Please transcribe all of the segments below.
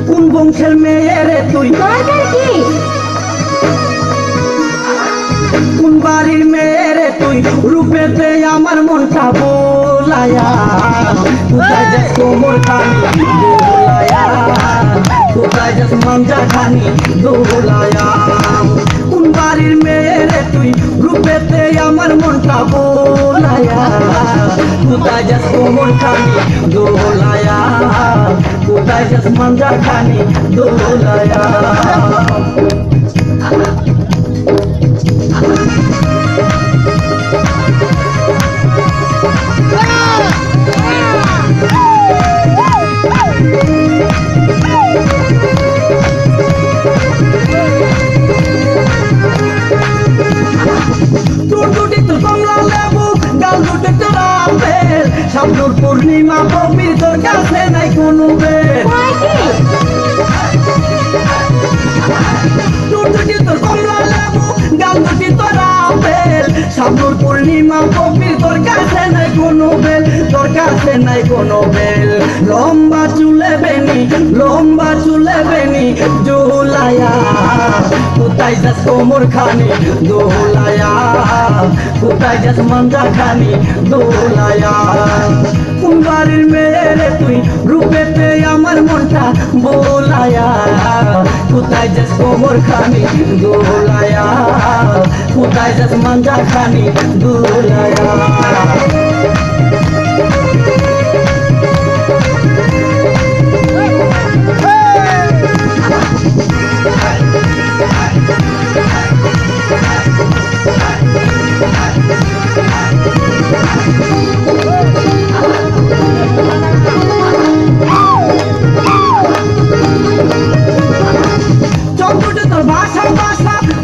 কোন বংশের মেয়ে রে তুই? দরকার কি? কোন বাড়ির মেয়ে রে তুই? রূপেতে আমার মনটা বোলায়া, কোথায় যাস কোমর খানি দোলায়া, কোথায় যাস মাঞ্জা খানি দোলায়া। কোন বাড়ির মেয়ে রে তুই? রূপেতে আমার মনটা বোলায়া, কোথায় যাস কোমর খানি দোলায়া, কোথায় যাস মাঞ্জা খানি দোলায়া। শামনুর পূর্ণিমা কবির তোর কাছে নাই কোনো বেল, তোর কমলা লেবু গাল দুটি তোর আপেল। শামনুর পূর্ণিমা কবির তোর কাছে নাই কোনো বেল, তোর কাছে নাই কোনো বেল। লম্বা চুলে বেনি, লম্বা চুলে বেনি দোলায়া, কোথায় যাস কোমর খানি দোলায়া, কোথায় যাস মাঞ্জা খানি দোলায়া। কোন বাড়ির মেয়ে রে তুই? রূপেতে আমার মনটা বোলায়া, কোথায় যাস কোমর খানি দোলায়া, কোথায় যাস মাঞ্জা খানি দোলায়া।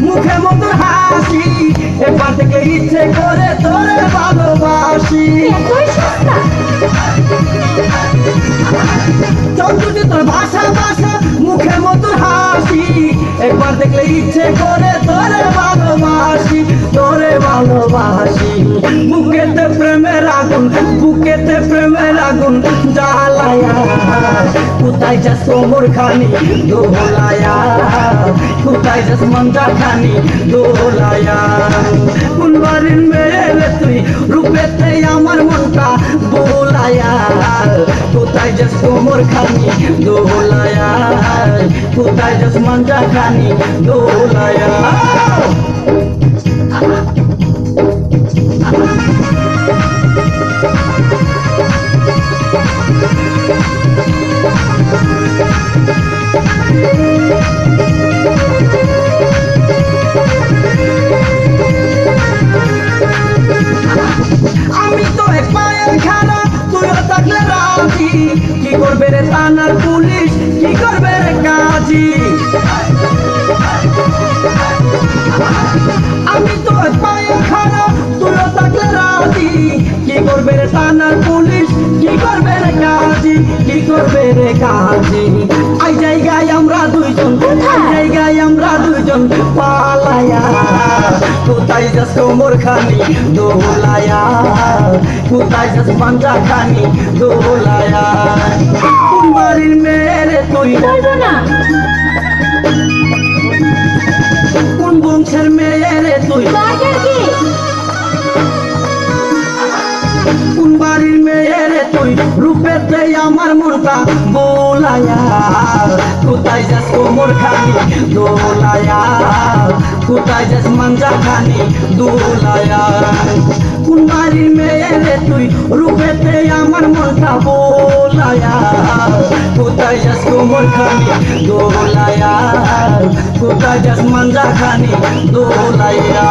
মুখে মধুর হাসি, এবার থেকে ইচ্ছে করে তোরে ভালোবাসি। চন্দ্রটি তোর ভাষা ভাষা, মুখে মধুর হাসি, একবার দেখলে ইচ্ছে করে তোরে ভালোবাসি, তোরে ভালোবাসি। বুকেতে প্রেমের আগুন, বুকেতে প্রেমের আগুন জ্বালায়া, কোথায় যাস কোমর খানি দোলায়া, কোথায় যাস মাঞ্জা খানি দোলায়া। কোন বাড়ির মেয়ে রে তুই? রূপেতে আমার মনটা বোলায়া, কোথায় যাস কোমর খানি দোলায়া, কোথায় যাস মাঞ্জা খানি দোলায়া। আমি তো এক পায়ের খানা, তুইও থাকলে রাজি, কি করবে রে থানার পুলিশ, কি করবে রে কাজী। আমি তো এক পায়ের খানা, তুইও থাকলে রাজি, কি করবে রে থানার পুলিশ, কি করবে রে কাজী, কি করবে রে কাজী। এই জায়গায় আমরা দুইজন, এই জায়গায় আমরা দুইজন পালায়া, কোথায় যাস কোমর খানি দোলায়া, কোথায় যাস মাঞ্জা খানি দোলায়া। কোন বাড়ির মেয়ে রে তুই? কোন বংশের মেয়ে রে তুই? কোন বাড়ির মেয়ে রে তুই? রূপেতে আমার মনটা বোলায়া, কোথায় যাস কোমর খানি দোলায়া, কোথায় যাস মাঞ্জা খানি দোলায়া। কোন বাড়ির মেয়ে রে তুই? রূপেতে আমার মনটা বোলায়া, কোথায় যাস কোমর খানি দোলায়া, কোথায় যাস মাঞ্জা খানি দোলায়া।